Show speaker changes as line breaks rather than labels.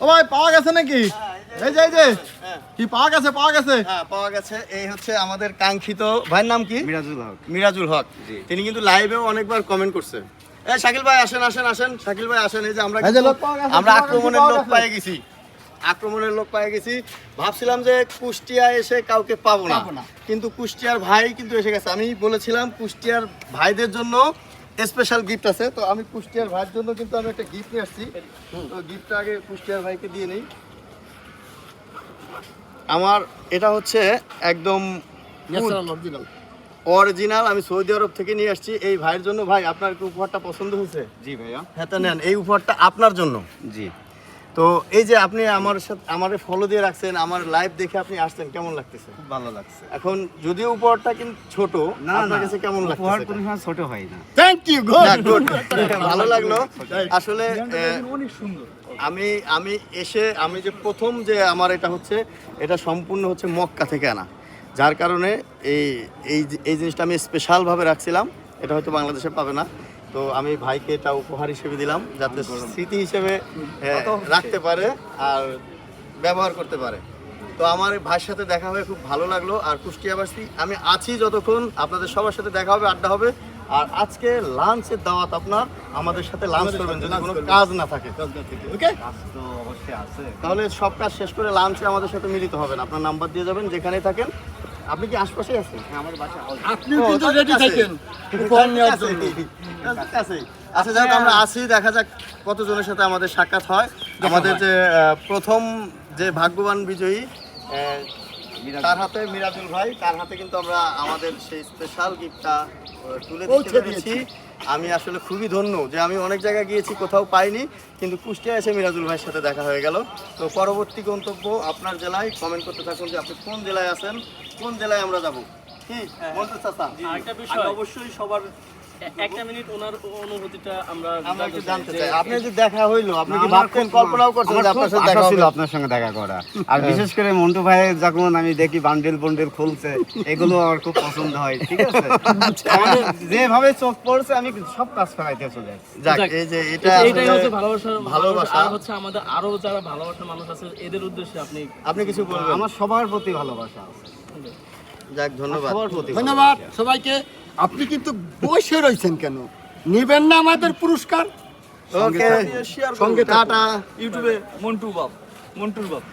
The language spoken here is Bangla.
ও ভাই পাওয়া গেছে নাকি? এই যে কি পাওয়া গেছে?
হ্যাঁ পাওয়া গেছে। এই হচ্ছে আমাদের কাঙ্ক্ষিত ভাইয়ের নাম কি? মিরাজুল হক। তিনি কিন্তু লাইভেও অনেকবার কমেন্ট করছে। এই শাকিল ভাই আসেন। শাকিল ভাই আসেন। এই যে আমরা আক্রমণের লোক পেয়ে গেছি। ভাবছিলাম যে কুষ্টিয়া এসে কাউকে পাবো না, কিন্তু কুষ্টিয়ার ভাই কিন্তু এসে গেছে। আমি বলেছিলাম কুষ্টিয়ার ভাইদের জন্য স্পেশাল গিফট আছে, তো আমি কুষ্টিয়ার ভাইয়ের জন্য কিন্তু আমি একটা গিফট নিয়ে আসছি। তো গিফটটা আগে কুষ্টিয়ার ভাইকে দিয়ে নেই। আমার এটা হচ্ছে একদম অরিজিনাল, আমি সৌদি আরব থেকে নিয়ে আসছি এই ভাইয়ের জন্য। ভাই আপনার কি উপহারটা পছন্দ হয়েছে?
জি ভাইয়া।
হ্যাঁ তা নেন, এই উপহারটা আপনার জন্য।
জি।
তো এই যে আপনি আমার সাথে আমারে ফলো দিয়ে রাখছেন, আমার লাইভ দেখে আপনি আসছেন, কেমন লাগতেছে?
খুব ভালো লাগছে।
এখন যদিও উপহারটা কিন্তু ছোট, আপনার কাছে কেমন লাগছে?
উপহার কোনো সময় ছোট হয় না।
Thank you, good.
ভালো লাগলো আসলে।
অনেক সুন্দর।
আমি এসে আমি যে প্রথম যে আমার এটা হচ্ছে, এটা সম্পূর্ণ হচ্ছে মক্কা থেকে আনা, যার কারণে এই জিনিসটা আমি স্পেশালভাবে রাখছিলাম। এটা হয়তো বাংলাদেশে পাবে না, তো আমি ভাইকে এটা উপহার হিসেবে দিলাম, যাতে স্মৃতি হিসেবে রাখতে পারে আর ব্যবহার করতে পারে। তো আমার ভাইয়ের সাথে দেখা হয়ে খুব ভালো লাগলো। আর কুষ্টিয়াবাসী আমি আছি যতক্ষণ, আপনাদের সবার সাথে দেখা হবে, আড্ডা হবে। আর আজকে লাঞ্চের দাওয়াত, আপনার আমাদের সাথে লাঞ্চ করবেন যদি কোনো কাজ না থাকে, ওকে?
কাজ তো অবশ্যই আছে।
তাহলে সব কাজ শেষ করে লাঞ্চে আমাদের সাথে মিলিত হবেন। আপনার নাম্বার দিয়ে যাবেন যেখানে থাকেন। আপনি কি আশপাশেই আছেন?
আমার বাসা
আপনি কিন্তু রেডি থাকেন উপহার নেওয়ার জন্য।
আচ্ছা যাক, আমরা আসি, দেখা যাক কতজনের সাথে আমাদের সাক্ষাৎ হয়। আমাদের যে প্রথম যে ভাগ্যবান বিজয়ী, তার হাতে, মিরাজুল ভাই, তার হাতে কিন্তু আমরা আমাদের সেই স্পেশাল গিফটটা তুলে দিতে পেরেছি। আমি আসলে খুবই ধন্য যে আমি অনেক জায়গায় গিয়েছি, কোথাও পাইনি, কিন্তু কুষ্টিয়া এসে মিরাজুল ভাইয়ের সাথে দেখা হয়ে গেল। তো পরবর্তী গন্তব্য আপনার জেলায়। কমেন্ট করতে থাকুন যে আপনি কোন জেলায় আছেন, কোন জেলায় আমরা যাব। কি বলতে চাচ্ছেন?
আরেকটা বিষয়, অবশ্যই সবার একটা মিনিট ওনার অনুভূতিটা আমরা
একটু জানতে চাই। আপনি যে দেখা হইলো, আপনি কি ভাবতেন, কল্পনাও করছেন যে আপনার সাথে দেখা
ছিল
হবে?
আপনার সঙ্গে দেখা করা। আর বিশেষ করে মন্টু ভাইয়ের যখন আমি দেখি বান্ডেল খুলছে, এগুলো আমার খুব পছন্দ হয়। ঠিক আছে, আমাদের যেভাবে চোখ পড়ছে আমি সব কাজ ফেলাইতে চলে যাচ্ছি।
যাক, এই যে
এটাই হচ্ছে ভালোবাসা।
ভালোবাসা।
আর হচ্ছে আমাদের আরো যারা ভালোবাসার মানুষ আছে এদের উদ্দেশ্যে আপনি
কিছু বলবেন?
আমার সবার প্রতি ভালোবাসা আছে।
যাক, ধন্যবাদ।
সবার প্রতি
ধন্যবাদ সবাইকে। আপনি কিন্তু বসে রয়েছেন কেন? নিবেন না আমাদের পুরস্কার?
ওকে, সঙ্গে টাটা।
ইউটিউবে মন্টুর বাপ